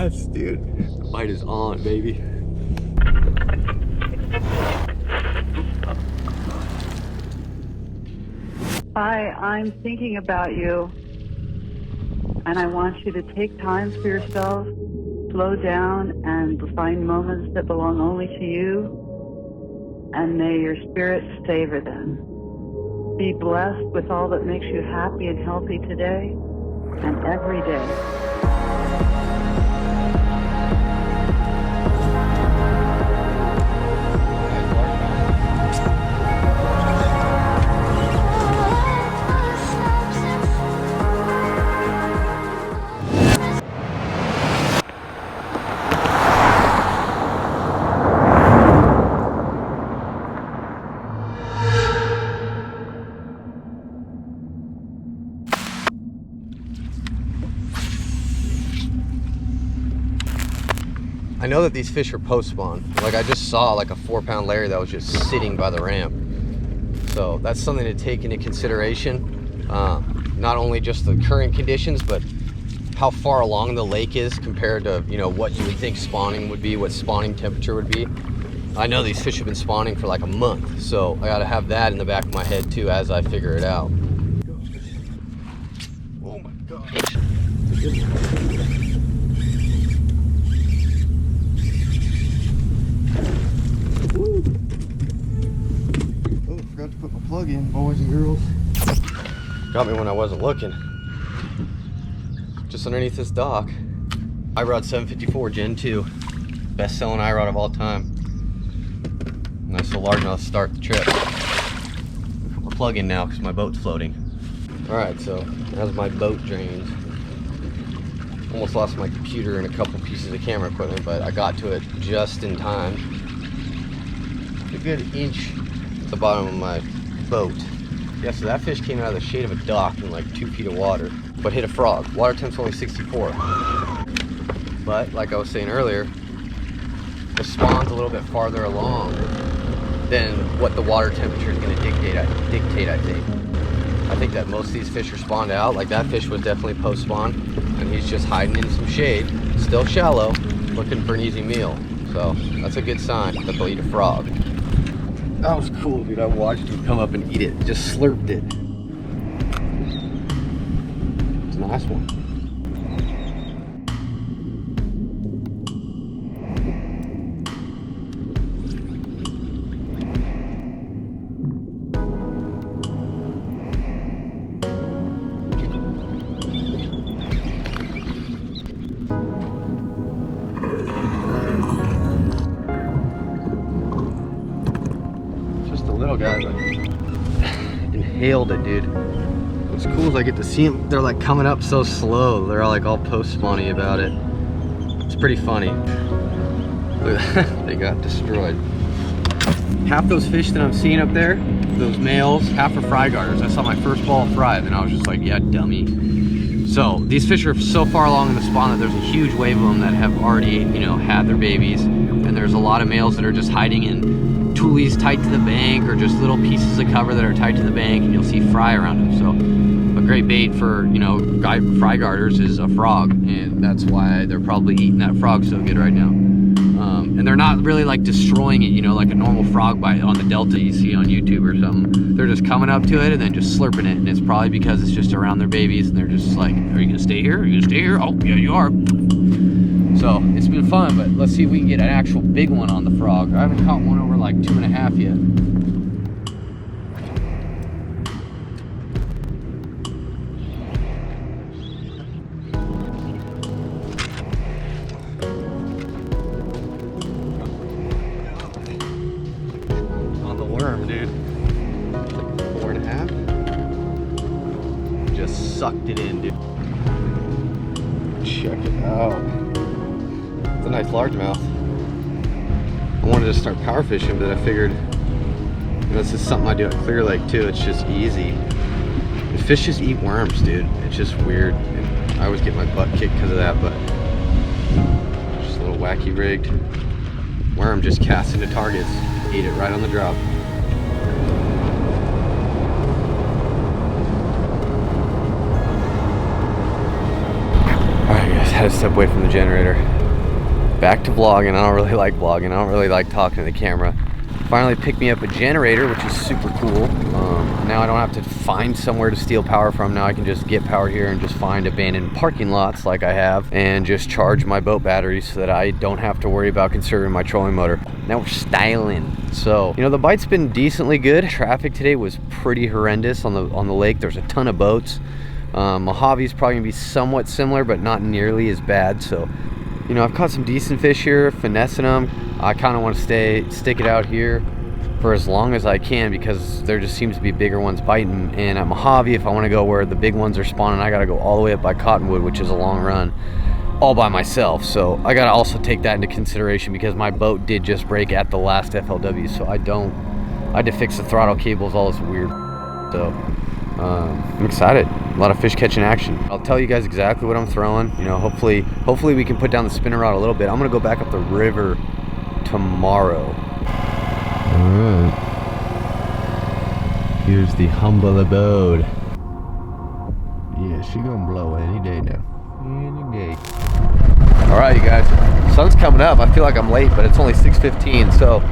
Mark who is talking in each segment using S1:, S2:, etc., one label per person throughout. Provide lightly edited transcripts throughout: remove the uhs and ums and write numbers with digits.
S1: Yes, dude. The bite is on, baby.
S2: Hi, I'm thinking about you, and I want you to take time for yourself, slow down, and find moments that belong only to you, and may your spirit savor them. Be blessed with all that makes you happy and healthy today and every day.
S1: I know that these fish are post-spawn. Like I just saw like a 4-pound Larry that was just sitting by the ramp. So that's something to take into consideration. Not only just the current conditions, but how far along the lake is compared to, you know, what you would think spawning would be, what spawning temperature would be. I know these fish have been spawning for like a month, so I gotta have that in the back of my head too as I figure it out. Oh my gosh. Oh, forgot to put my plug in, boys and girls. Got me when I wasn't looking. Just underneath this dock. iRod 754 Gen 2. Best selling iRod of all time. Nice little largemouth to start the trip. Put my plug in now because my boat's floating. Alright, so as my boat drains. Almost lost my computer and a couple pieces of camera equipment, but I got to it just in time. A good inch at the bottom of my boat. Yeah, so that fish came out of the shade of a dock in like 2 feet of water, but hit a frog. Water temp's only 64. But like I was saying earlier, the spawn's a little bit farther along than what the water temperature is going to dictate, I think. I think that most of these fish are spawned out. Like that fish was definitely post-spawn, and he's just hiding in some shade, still shallow, looking for an easy meal. So that's a good sign that they'll eat a frog. That was cool, dude. I watched him come up and eat it. Just slurped it. It's a nice one. Little guy, but inhaled it, dude. What's cool is I get to see them. They're like coming up so slow. They're all like all post-spawny about it. It's pretty funny. Look at that. They got destroyed. Half those fish that I'm seeing up there, those males, half are fry garters. I saw my first ball of fry, and I was just like, yeah, dummy. So these fish are so far along in the spawn that there's a huge wave of them that have already, you know, had their babies, and there's a lot of males that are just hiding in tulies tight to the bank or just little pieces of cover that are tight to the bank, and you'll see fry around them. So a great bait for, you know, fry garters is a frog, and that's why they're probably eating that frog so good right now. And they're not really like destroying it, you know, like a normal frog bite on the delta you see on YouTube or something. They're just coming up to it and then just slurping it, and it's probably because it's just around their babies, and they're just like, are you gonna stay here? Are you gonna stay here? Oh yeah, you are. So it's been fun, but let's see if we can get an actual big one on the frog. I haven't caught one over like 2.5 yet. On the worm, dude. 4.5. Just sucked it in, dude. Check it out. It's a nice largemouth. I wanted to start power fishing, but I figured, you know, this is something I do at Clear Lake too. It's just easy. The fish just eat worms, dude. It's just weird. And I always get my butt kicked because of that, but just a little wacky rigged worm just cast into targets. Eat it right on the drop. Alright guys, had had to step away from the generator. Back to vlogging. I don't really like vlogging. I don't really like talking to the camera. Finally picked me up a generator, which is super cool. Now I don't have to find somewhere to steal power from. Now I can just get power here and just find abandoned parking lots like I have and just charge my boat batteries so that I don't have to worry about conserving my trolling motor. Now we're styling. So, you know, the bite's been decently good. Traffic today was pretty horrendous on the lake. There's a ton of boats. Mojave's probably gonna be somewhat similar, but not nearly as bad. So, you know, I've caught some decent fish here, finessing them. I kind of want to stick it out here for as long as I can because there just seems to be bigger ones biting. And at Mojave, if I want to go where the big ones are spawning, I got to go all the way up by Cottonwood, which is a long run, all by myself. So I got to also take that into consideration because my boat did just break at the last FLW. So I had to fix the throttle cables, all this weird. So I'm excited. A lot of fish catching action. I'll tell you guys exactly what I'm throwing. You know, hopefully we can put down the spinner rod a little bit. I'm gonna go back up the river tomorrow. All right. Here's the humble abode. Yeah, she gonna blow any day now. Any day. All right, you guys. Sun's coming up. I feel like I'm late, but it's only 6:15. So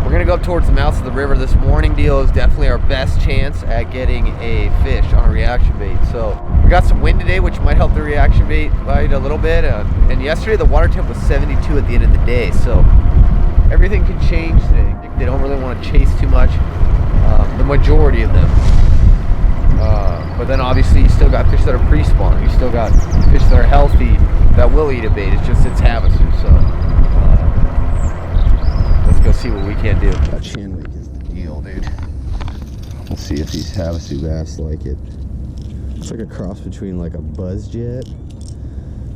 S1: we're gonna go up towards the mouth of the river. This morning deal is definitely our best chance at getting a fish on a reaction bait. So we got some wind today, which might help the reaction bait bite a little bit. And yesterday the water temp was 72 at the end of the day. So everything can change today. They don't really want to chase too much, the majority of them. But then obviously you still got fish that are pre-spawn. You still got fish that are healthy that will eat a bait. It's just it's havasu. So let's go see what we can do. That chin week is the deal, dude. Let's see if these havasu bass like it. It's like a cross between like a buzz jet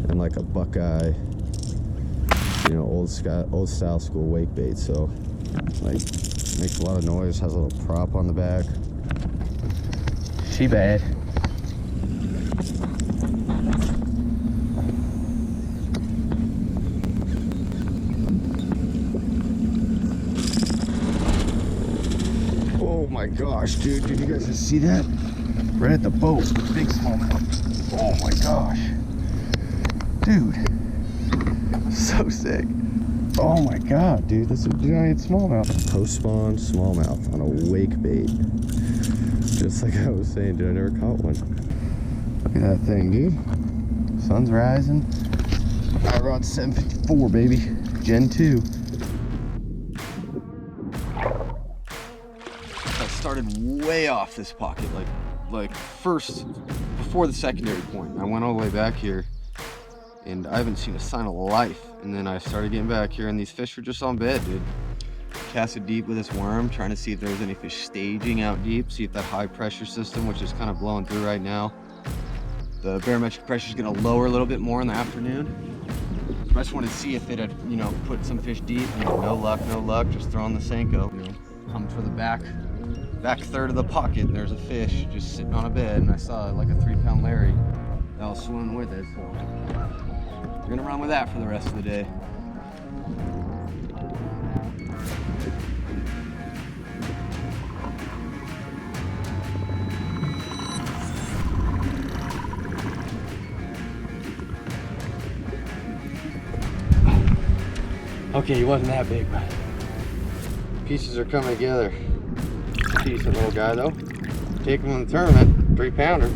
S1: and like a buckeye, you know, old style school wake bait. So like makes a lot of noise, has a little prop on the back. She bad. Oh my gosh, dude, did you guys just see that? Right at the boat, big smallmouth. Oh my gosh. Dude, so sick. Oh my god, dude, that's a giant smallmouth. Post-spawn smallmouth on a wake bait. Just like I was saying, dude, I never caught one. Look at that thing, dude. Sun's rising. I rod 754, baby. Gen 2. I started way off this pocket, like first, before the secondary point. I went all the way back here, and I haven't seen a sign of life. And then I started getting back here, and these fish were just on bed, dude. Casted deep with this worm, trying to see if there was any fish staging out deep, see if that high pressure system, which is kind of blowing through right now, the barometric pressure is going to lower a little bit more in the afternoon. So I just wanted to see if it had, you know, put some fish deep. You know, no luck, just throwing the Senko. You know, come for the back third of the pocket, there's a fish just sitting on a bed, and I saw like a 3-pound Larry that was swimming with it. So we're gonna run with that for the rest of the day. Okay, he wasn't that big, but pieces are coming together. Decent little guy though. Take him in the tournament, 3-pounder.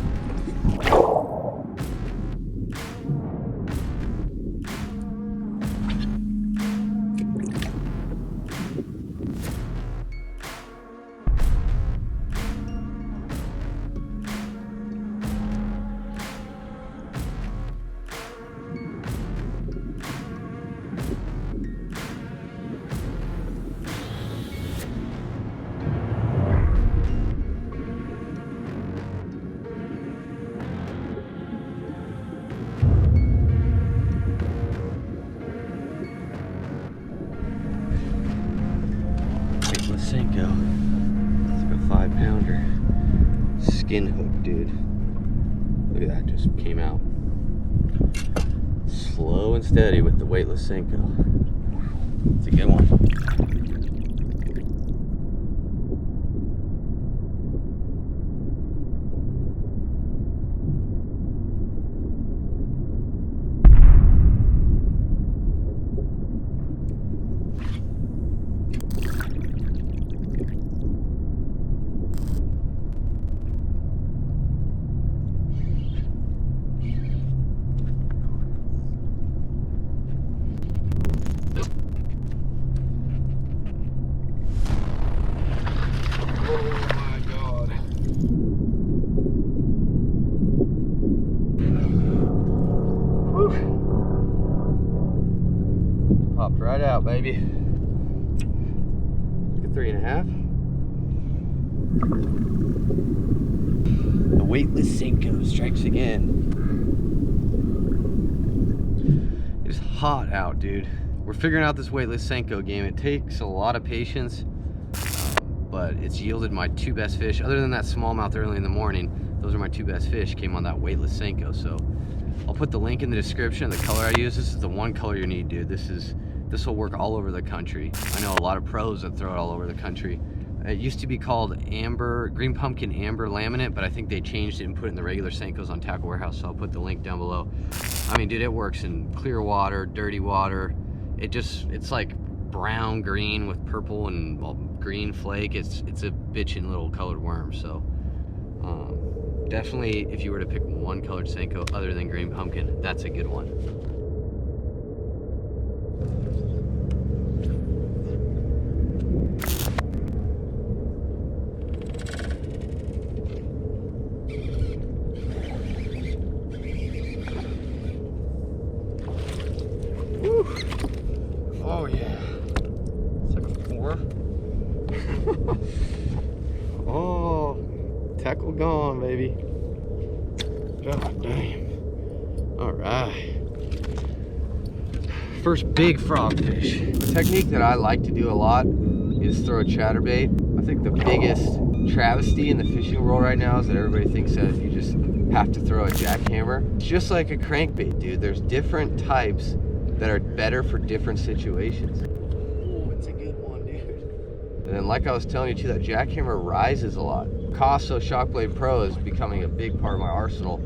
S1: Senko. It's like a 5-pounder. Skin hook, dude. Look at that, just came out. Slow and steady with the weightless Senko. It's a good one. Popped right out, baby. Like a 3.5. The weightless Senko strikes again. It's hot out, dude. We're figuring out this weightless Senko game. It takes a lot of patience, but it's yielded my 2 best fish. Other than that smallmouth early in the morning, those are my 2 best fish, came on that weightless Senko. So I'll put the link in the description. The color I use, this is the one color you need, dude. This will work all over the country. I know a lot of pros that throw it all over the country. It used to be called green pumpkin amber laminate, but I think they changed it and put it in the regular Senkos on Tackle Warehouse, so I'll put the link down below. I mean, dude, it works in clear water, dirty water. It's like brown green with purple and green flake. It's a bitchin' little colored worm. So definitely, if you were to pick one colored Senko other than green pumpkin, that's a good one. Woo. Oh yeah, it's like a 4. Oh, tackle gone, baby. God damn. All right. First big frogfish. The technique that I like to do a lot is throw a chatterbait. I think the biggest travesty in the fishing world right now is that everybody thinks that you just have to throw a jackhammer. It's just like a crankbait, dude. There's different types that are better for different situations. Oh, it's a good one, dude. And then like I was telling you too, that jackhammer rises a lot. Casso Shockblade Pro is becoming a big part of my arsenal,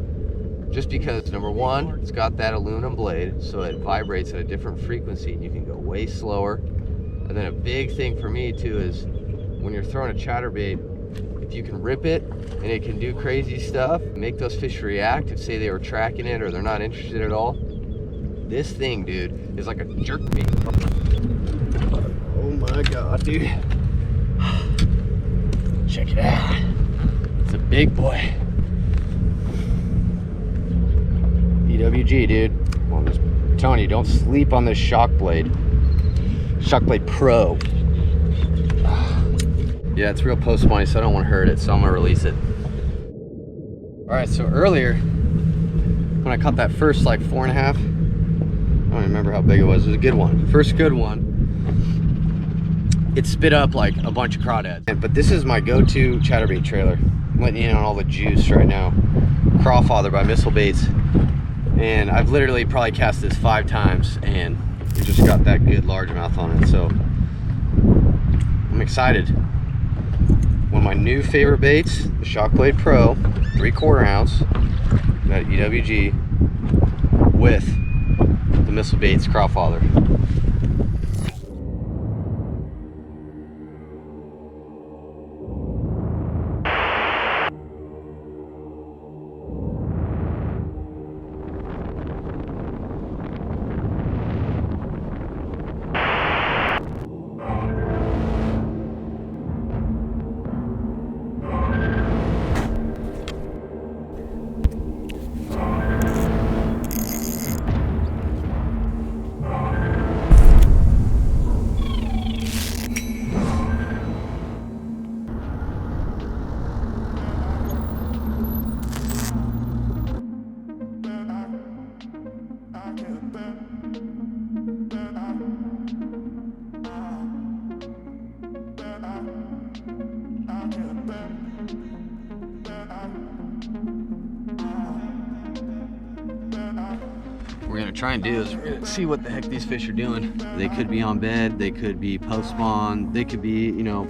S1: just because number one, it's got that aluminum blade, so it vibrates at a different frequency and you can go way slower. And then a big thing for me too is when you're throwing a chatterbait, if you can rip it and it can do crazy stuff, make those fish react, if say they were tracking it or they're not interested at all. This thing, dude, is like a jerk bait. Oh my God, dude. Check it out. It's a big boy. EWG, dude. Well, I'm telling you, don't sleep on this Shockblade. Shockblade Pro. Yeah, it's real post-spawny, so I don't want to hurt it, so I'm going to release it. Alright, so earlier, when I caught that first, like 4.5, I don't remember how big it was. It was a good one. First good one. It spit up like a bunch of crawdads. But this is my go-to chatterbait trailer. I'm letting you in on all the juice right now. Crawfather by Missile Baits. And I've literally probably cast this 5 times and it just got that good largemouth on it. So I'm excited. One of my new favorite baits, the Shockblade Pro, 3/4 ounce, got EWG with the Missile Baits Crawfather. We're gonna try and do is we're gonna see what the heck these fish are doing. They could be on bed, they could be post spawn, they could be, you know,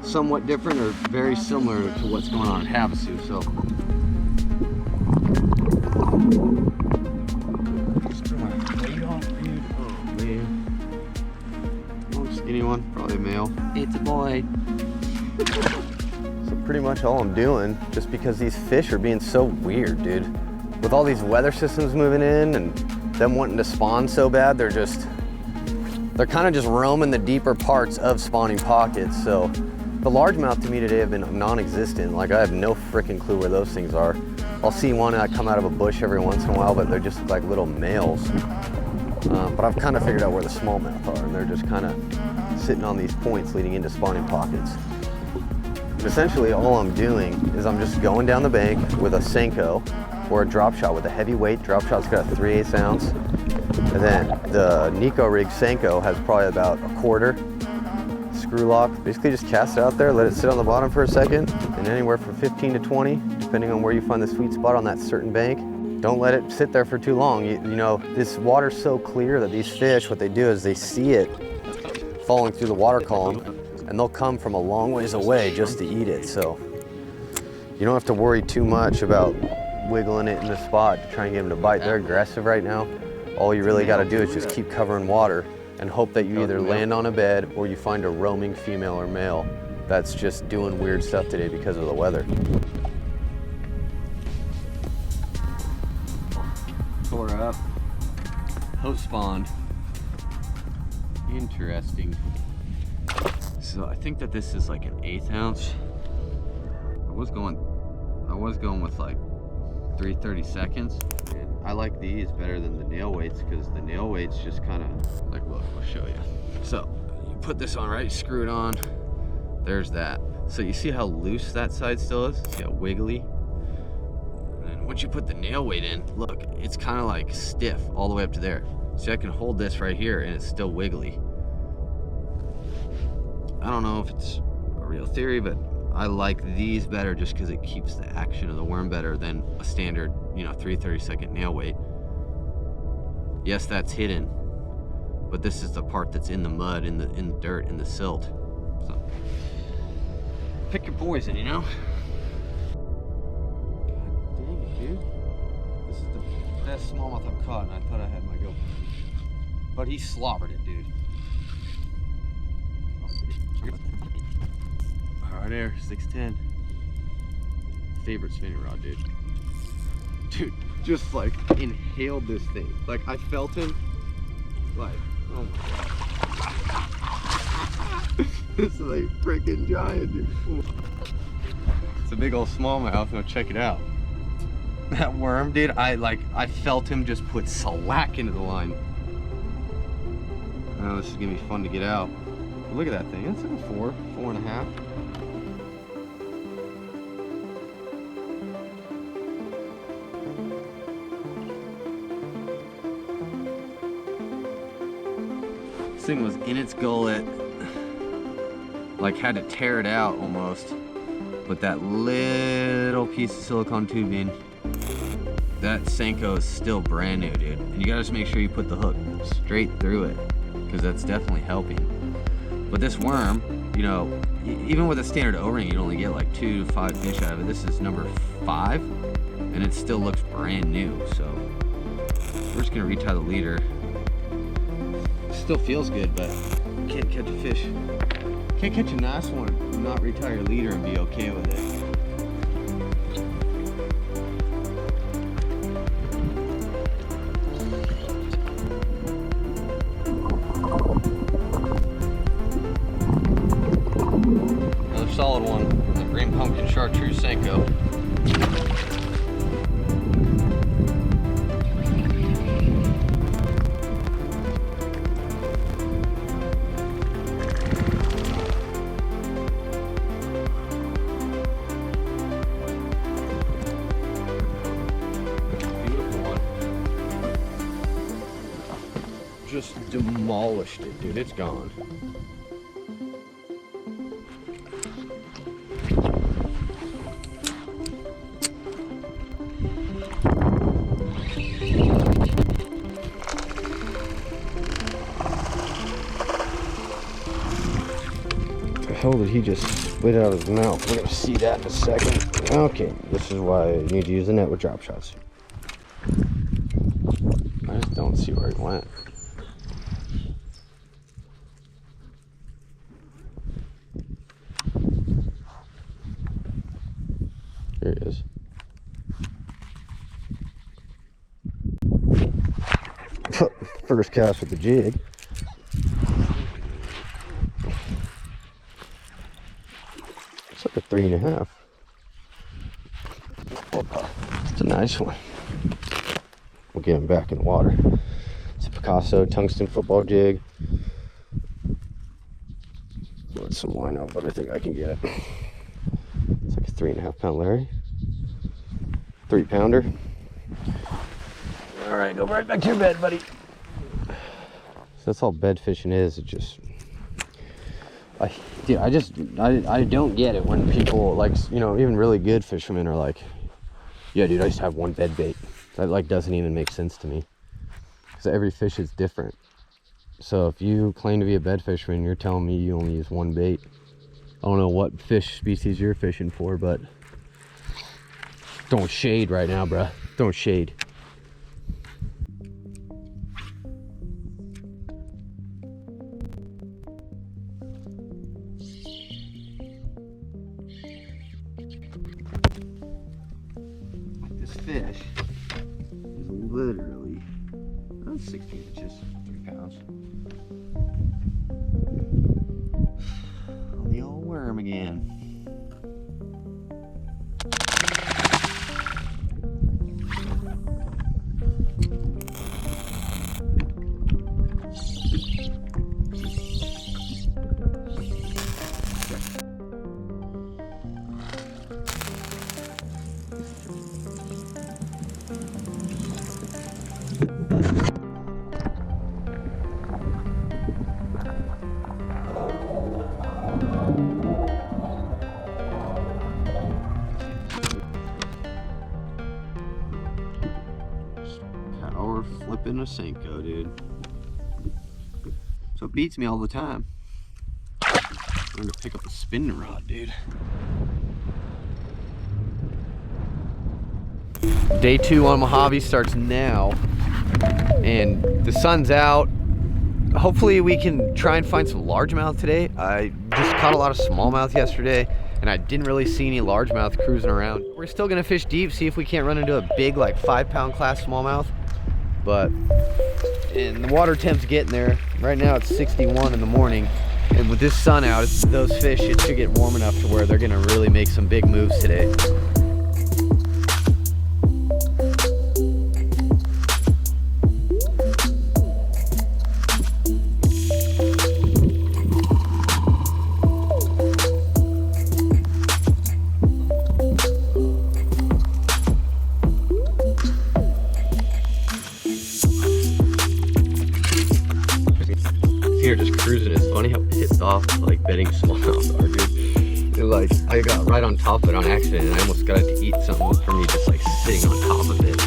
S1: somewhat different or very similar to what's going on at Havasu. So just throw my weight off, dude. Oh man. Long skinny one, probably a male. It's a boy. So pretty much all I'm doing, just because these fish are being so weird, dude. With all these weather systems moving in and them wanting to spawn so bad, they're kind of just roaming the deeper parts of spawning pockets. So the largemouth to me today have been non-existent. Like I have no freaking clue where those things are. I'll see one that come out of a bush every once in a while, but they're just like little males. But I've kind of figured out where the smallmouth are, and they're just kind of sitting on these points leading into spawning pockets. And essentially all I'm doing is I'm just going down the bank with a Senko or a drop shot with a heavy weight. Drop shot's got a 3/8 ounce. And then the Nico rig Senko has probably about a quarter screw lock. Basically just cast it out there, let it sit on the bottom for a second, and anywhere from 15 to 20, depending on where you find the sweet spot on that certain bank. Don't let it sit there for too long. You know, this water's so clear that these fish, what they do is they see it falling through the water column, and they'll come from a long ways away just to eat it. So you don't have to worry too much about wiggling it in the spot to try and get them to bite. They're aggressive right now. All you really got to do is just keep covering water and hope that you either land on a bed or you find a roaming female or male that's just doing weird stuff today because of the weather. Pull her up. Post spawned. Interesting. So I think that this is like an 1/8 ounce. I was going with like 3/32. And I like these better than the nail weights because the nail weights just kind of like, look, I'll show you. So you put this on, right? Screw it on. There's that. So you see how loose that side still is? See how wiggly? And then once you put the nail weight in, look, it's kind of like stiff all the way up to there. See, I can hold this right here and it's still wiggly. I don't know if it's a real theory, but I like these better just because it keeps the action of the worm better than a standard, 3/32 nail weight. Yes, that's hidden, but this is the part that's in the mud, in the dirt, in the silt. So pick your poison, God dang it, dude. This is the best smallmouth I've caught, and I thought I had my go. But he slobbered it, dude. Right there, 610. Favorite spinning rod, dude. Dude, just like inhaled this thing. Like I felt him, like, oh my god. This is like freaking giant, dude. Ooh. It's a big old smallmouth. Go check it out. That worm, dude. I felt him just put slack into the line. Oh, this is gonna be fun to get out. But look at that thing. It's like a 4.5. Thing was in its gullet, like had to tear it out almost, but that little piece of silicone tubing, that Senko is still brand new, dude, and you gotta just make sure you put the hook straight through it because that's definitely helping. But this worm, even with a standard O-ring, you'd only get like 2 to 5 fish out of it. This is number 5 and it still looks brand new, so we're just gonna retie the leader. Still feels good, but can't catch a fish. Can't catch a nice one and not retire your leader and be okay with it. Another solid one, the green pumpkin chartreuse Senko. Just demolished it, dude. It's gone. What the hell did he just spit out of his mouth? We're gonna see that in a second. Okay, this is why you need to use the net with drop shots. I just don't see where he went. There he is. First cast with the jig. It's like a 3.5. It's a nice one. We'll get him back in the water. Let's Picasso tungsten football jig. Let some line out, but I think I can get it. It's like a 3.5 pound Larry. 3-pounder. All right, go right back to your bed, buddy. So that's all bed fishing is. It just, dude, I don't get it when people, like, you know, even really good fishermen are like, yeah, dude, I just have one bed bait. That like doesn't even make sense to me, because every fish is different. So if you claim to be a bed fisherman, you're telling me you only use one bait. I don't know what fish species you're fishing for, but throwing shade right now, bruh. Throwing shade. This fish is literally 16 inches, 3 pounds. Oh, the old worm again. Power flipping a Senko, dude. So it beats me all the time. I'm gonna pick up a spinning rod, dude. Day 2 on Mojave starts now, and the sun's out. Hopefully we can try and find some largemouth today. I just caught a lot of smallmouth yesterday, and I didn't really see any largemouth cruising around. We're still gonna fish deep, see if we can't run into a big, like 5-pound class smallmouth. But, and the water temp's getting there. Right now it's 61 in the morning, and with this sun out, those fish, it should get warm enough to where they're gonna really make some big moves today. Here just cruising. It's funny how pissed off like bedding smallmouth are, dude. Like I got right on top of it on accident, and I almost got it to eat something for me just like sitting on top of it.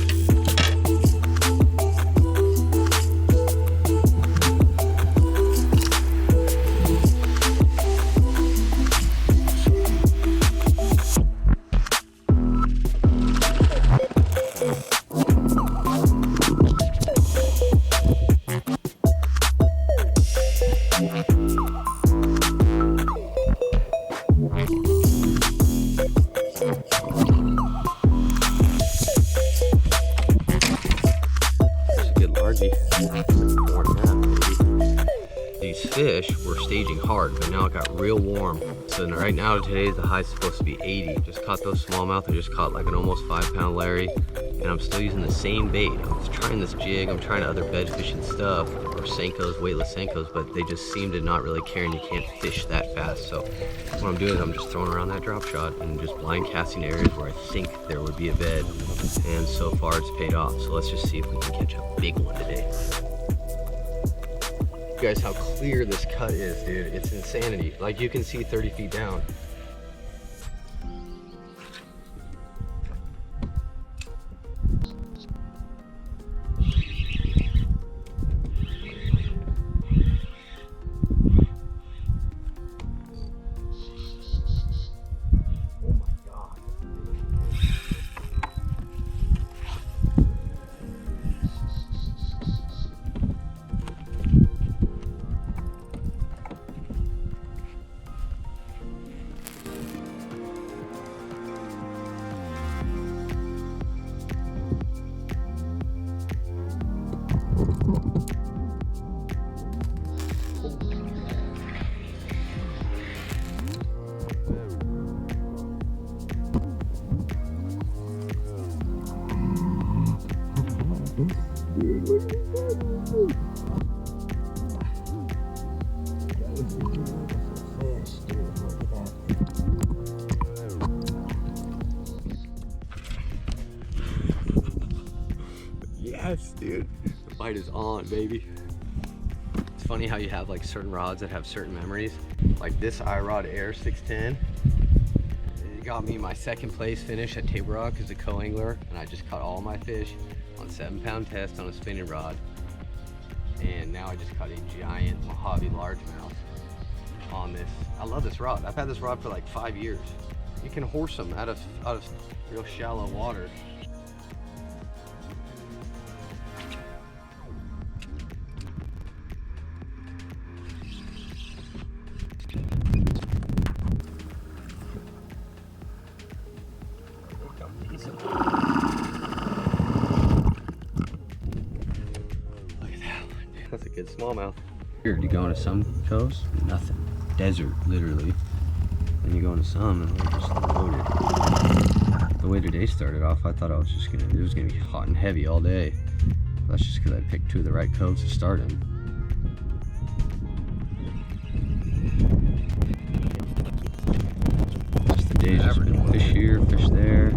S1: These fish were staging hard, but now it got real warm. So right now today the high is supposed to be 80. Just caught those smallmouth. I just caught like an almost 5-pound Larry, and I'm still using the same bait. I'm just trying this jig. I'm trying other bed fishing stuff or Senkos, weightless Senkos, but they just seem to not really care, and you can't fish that fast. So what I'm doing is I'm just throwing around that drop shot and just blind casting areas where I think there would be a bed, and so far it's paid off. So let's just see if we can catch a big one today. Guys, how clear this cut is, dude. It's insanity. Like you can see 30 feet down. Yes, dude. The bite is on, baby. It's funny how you have like certain rods that have certain memories. Like this iRod Air 610. It got me my second place finish at Table Rock as a co-angler, and I just caught all my fish on 7-pound test on a spinning rod. And now I just caught a giant Mojave largemouth on this. I love this rod. I've had this rod for like 5 years. You can horse them out of real shallow water. That's a good smallmouth. Here, you go into some coves, nothing. Desert, literally. Then you go into some and they're just loaded. The way today started off, I thought it was gonna be hot and heavy all day. That's just because I picked 2 of the right coves to start in. Just the day's just been fish here, fish there.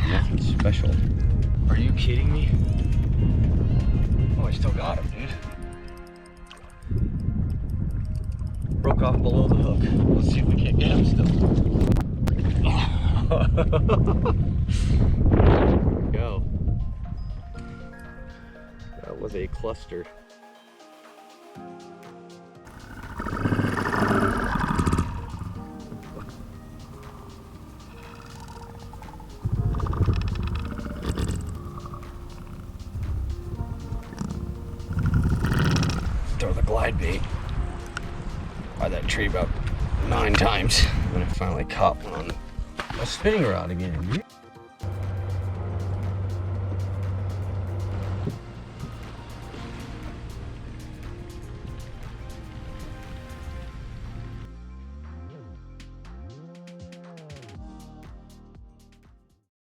S1: Nothing special. Are you kidding me? Oh, I still got him, dude. Broke off below the hook. Let's see if we can't get him still. There we go. That was a cluster. Throw the glide bait by that tree about 9 times when I finally caught one on a spinning rod again, dude.